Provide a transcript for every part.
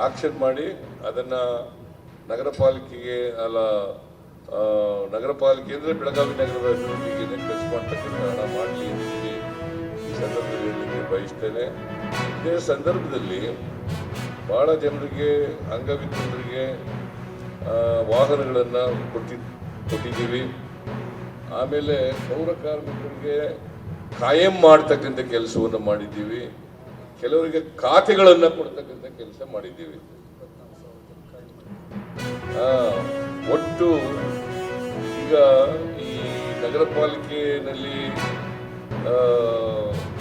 Action ಮಾಡಿ ಅದನ್ನು ನಗರ ಪಾಲಿಕೆಗೆ ನಗರ ಪಾಲಿಕೆ ಅಂದರೆ ಬೆಳಗಾವಿ ನಗರದ ಅಭಿವೃದ್ಧಿಗೆ ಖರ್ಚು ಮಾಡ್ತಕ್ಕಂಥ ಹಣ ಮಾಡಲಿ ಅಂತೇಳಿ ಈ ಸಂದರ್ಭದಲ್ಲಿ ಹೇಳಲಿಕ್ಕೆ ಬಯಸ್ತೇನೆ. ಇದೇ ಸಂದರ್ಭದಲ್ಲಿ ಭಾಳ ಜನರಿಗೆ ಅಂಗವಿಕಲರಿಗೆ ವಾಹನಗಳನ್ನು ಕೊಟ್ಟಿದ್ದೀವಿ. ಆಮೇಲೆ ಪೌರ ಕಾರ್ಮಿಕರಿಗೆ ಕಾಯಂ ಮಾಡ್ತಕ್ಕಂಥ ಕೆಲಸವನ್ನು ಮಾಡಿದ್ದೀವಿ. ಕೆಲವರಿಗೆ ಖಾತೆಗಳನ್ನು ಕೊಡ್ತಕ್ಕಂಥ ಕೆಲಸ ಮಾಡಿದ್ದೀವಿ. ಒಟ್ಟು ಈಗ ಈ ನಗರ ಪಾಲಿಕೆಯಲ್ಲಿ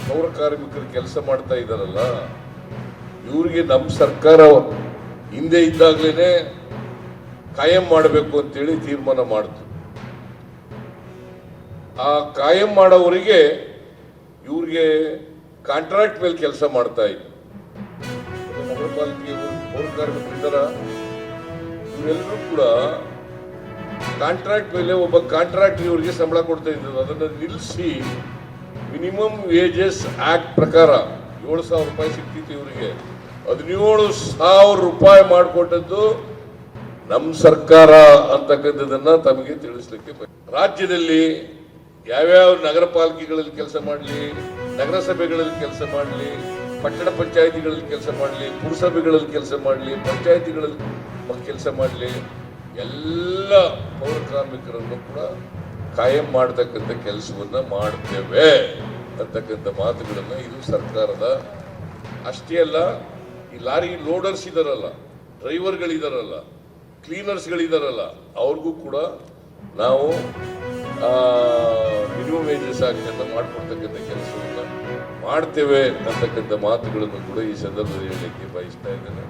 ಪೌರ ಕಾರ್ಮಿಕರು ಕೆಲಸ ಮಾಡ್ತಾ ಇದ್ದಾರಲ್ಲ, ಇವ್ರಿಗೆ ನಮ್ಮ ಸರ್ಕಾರ ಹಿಂದೆ ಇದ್ದಾಗಲೇ ಕಾಯಂ ಮಾಡಬೇಕು ಅಂತೇಳಿ ತೀರ್ಮಾನ ಮಾಡ್ತು. ಆ ಕಾಯಂ ಮಾಡೋವರಿಗೆ ಇವ್ರಿಗೆ ಕಾಂಟ್ರಾಕ್ಟ್ ಮೇಲೆ ಕೆಲಸ ಮಾಡ್ತಾ ಇದ್ರು. ನಗರ ಪಾಲಿಕೆ ಪೌರ ಕಾರ್ಮಿಕರಿದ್ದಾರ, ಇವರೆಲ್ಲರೂ ಕೂಡ ಕಾಂಟ್ರಾಕ್ಟ್ ಮೇಲೆ ಒಬ್ಬ ಕಾಂಟ್ರಾಕ್ಟ್ ಇವರಿಗೆ ಸಂಬಳ ಕೊಡ್ತಾ ಇದ್ರು. ಅದನ್ನು ನಿಲ್ಲಿಸಿ ಮಿನಿಮಮ್ ವೇಜಸ್ ಆಕ್ಟ್ ಪ್ರಕಾರ 7,000 ರೂಪಾಯಿ ಸಿಗ್ತಿತ್ತು ಇವರಿಗೆ. 17,000 ರೂಪಾಯಿ ಮಾಡಿಕೊಟ್ಟದ್ದು ನಮ್ಮ ಸರ್ಕಾರ ಅಂತಕ್ಕಂಥದ್ದನ್ನ ತಮಗೆ ತಿಳಿಸ್ಲಿಕ್ಕೆ. ರಾಜ್ಯದಲ್ಲಿ ಯಾವ್ಯಾವ ನಗರ ಪಾಲಿಕೆಗಳಲ್ಲಿ ಕೆಲಸ ಮಾಡಲಿ, ನಗರಸಭೆಗಳಲ್ಲಿ ಕೆಲಸ ಮಾಡಲಿ, ಪಟ್ಟಣ ಪಂಚಾಯಿತಿಗಳಲ್ಲಿ ಕೆಲಸ ಮಾಡಲಿ, ಪುರಸಭೆಗಳಲ್ಲಿ ಕೆಲಸ ಮಾಡಲಿ, ಪಂಚಾಯಿತಿಗಳಲ್ಲಿ ಕೆಲಸ ಮಾಡಲಿ, ಎಲ್ಲ ಪೌರ ಕಾರ್ಮಿಕರನ್ನು ಕೂಡ ಕಾಯಂ ಮಾಡತಕ್ಕಂಥ ಕೆಲಸವನ್ನ ಮಾಡ್ತೇವೆ ಅಂತಕ್ಕಂಥ ಮಾತುಗಳನ್ನ ಇದು ಸರ್ಕಾರದ. ಅಷ್ಟೇ ಅಲ್ಲ, ಈ ಲಾರಿ ಲೋಡರ್ಸ್ ಇದಾರಲ್ಲ, ಡ್ರೈವರ್ಗಳಿದಾರಲ್ಲ, ಕ್ಲೀನರ್ಸ್ಗಳಿದಾರಲ್ಲ, ಅವ್ರಿಗೂ ಕೂಡ ನಾವು ಮಿನಿಮಮ್ ವೇಜಸ್ ಆಕ್ಟ್ ಮಾಡ್ಕೊಡ್ತಕ್ಕಂಥ ಕೆಲಸವನ್ನ ಮಾಡ್ತೇವೆ ಅಂತಕ್ಕಂಥ ಮಾತುಗಳನ್ನು ಕೂಡ ಈ ಸಂದರ್ಭದಲ್ಲಿ ಹೇಳಲಿಕ್ಕೆ ಬಯಸ್ತಾ ಇದ್ದೇನೆ.